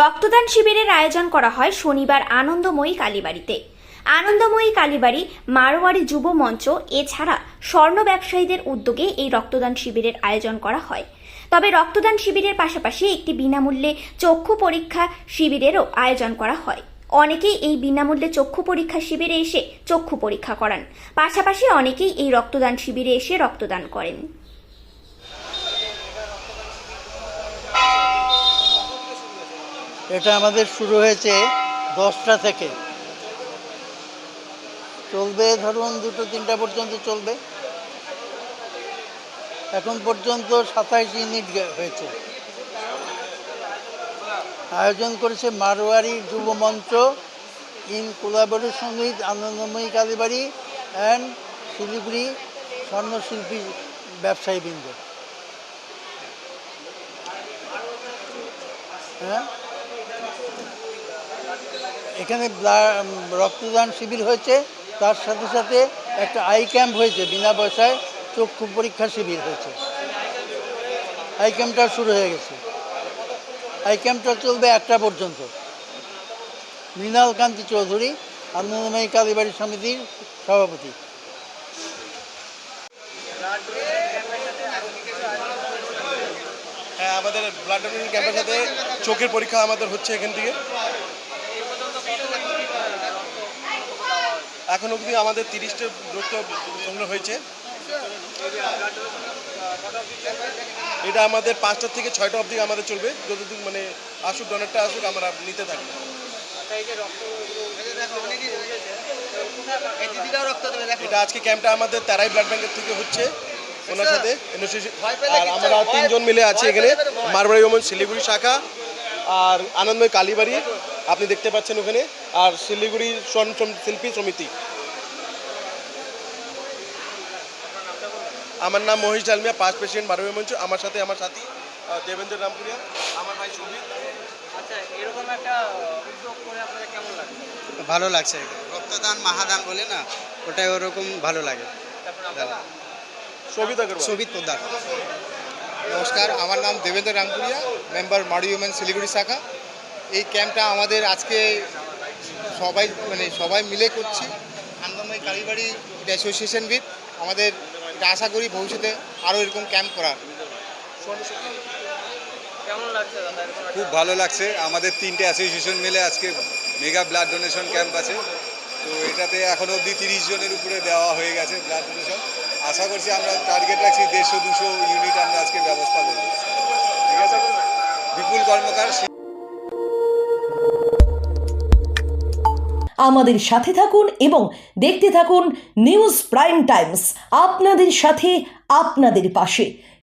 রক্তদান শিবিরের আয়োজন করা হয় শনিবার আনন্দময়ী কালীবাড়িতে। আনন্দময়ী কালীবাড়ি, মারোয়ারি যুব মঞ্চ এছাড়া স্বর্ণ ব্যবসায়ীদের উদ্যোগে এই রক্তদান শিবিরের আয়োজন করা হয়। তবে রক্তদান শিবিরের পাশাপাশি একটি বিনামূল্যে চক্ষু পরীক্ষা শিবিরেরও আয়োজন করা হয়। অনেকেই এই বিনামূল্যে চক্ষু পরীক্ষা শিবিরে এসে চক্ষু পরীক্ষা করান, পাশাপাশি অনেকেই এই রক্তদান শিবিরে এসে রক্তদান করেন। এটা আমাদের শুরু হয়েছে 10টা থেকে, চলবে ধরুন 2-3টা পর্যন্ত চলবে। এখন পর্যন্ত 27 ইউনিট হয়েছে। আয়োজন করেছে Marwari Yuva Manch in collaboration with Anandamayi Kalibari and Siliguri স্বর্ণশিল্পী ব্যবসায়ীবৃন্দ। হ্যাঁ, এখানে রক্তদান শিবির হয়েছে, তার সাথে সাথে একটা আই ক্যাম্প হয়েছে, বিনা পয়সায় চক্ষু পরীক্ষা শিবির হয়েছে। আই ক্যাম্পটা শুরু হয়ে গেছে। আই ক্যাম্পটা চলবে 1টা পর্যন্ত। মৃণাল কান্তি চৌধুরী, আনন্দময়ী কালীবাড়ি সমিতির সভাপতি। হ্যাঁ, আমাদের ব্লাড ডোনেশন ক্যাম্পের সাথে চোখের পরীক্ষা আমাদের হচ্ছে এখান থেকে। এখন অবধি আমাদের 30টা রক্ত সংগ্রহ হয়েছে। এটা আমাদের 5টা থেকে 6টা অবধি আমাদের চলবে, যতদিন মানে আসুক, ডোনারটা আসুক, আমরা নিতে থাকবো। এটা আজকে ক্যাম্পটা আমাদের তারাই ব্লাড ব্যাংকের থেকে হচ্ছে, ওনার সাথে আর আমরা 3 জন মিলে আছি এখানে, মারোয়ারি ওমেন শিলিগুড়ি শাখা আর আনন্দময়ী কালীবাড়ি আপনি দেখতে পাচ্ছেন ওখানে, আর শিলিগুড়ি স্বর্ণ শিল্পী সমিতি। আমার নাম মহেশ ডালমিয়া, পাস্ট প্রেসিডেন্ট মারোয়ারি মঞ্চ। আমার সাথে আমার সাথী দেবেন্দ্র রামপুরিয়া, আমার ভাই সুবীর। আচ্ছা, এরকম একটা উদ্যোগ করে আপনাদের কেমন লাগছে? ভালো লাগছে। রক্তদান মহাদান বলে না, ওটাই ওরকম ভালো লাগে। সবিত পোদ্দার। নমস্কার, আমার নাম দেবেন্দ্র রামপুরিয়া, মেম্বার মারোয়ারি ওমেন শিলিগুড়ি শাখা। এই ক্যাম্পটা আমাদের আজকে সবাই মিলে করছি, আনন্দময়ী কালীবাড়ি অ্যাসোসিয়েশন উইথ। আমাদের এটা আশা করি ভবিষ্যতে আরও এরকম ক্যাম্প করার। কেমন লাগছে দাদা? খুব ভালো লাগছে। আমাদের 3টে অ্যাসোসিয়েশন মিলে আজকে মেগা ব্লাড ডোনেশন ক্যাম্প আছে। তো এটাতে এখনও অবধি 30 জনের উপরে দেওয়া হয়ে গেছে ব্লাড ডোনেশন। আশা করছি আমরা টার্গেট রাখছি 150-200 ইউনিট আমরা আজকে ব্যবস্থা করব। ঠিক আছে, বিপুল কর্মকার। আমাদের সাথে থাকুন এবং দেখতে থাকুন নিউজ প্রাইম টাইমস, আপনাদের সাথে আপনাদের পাশে।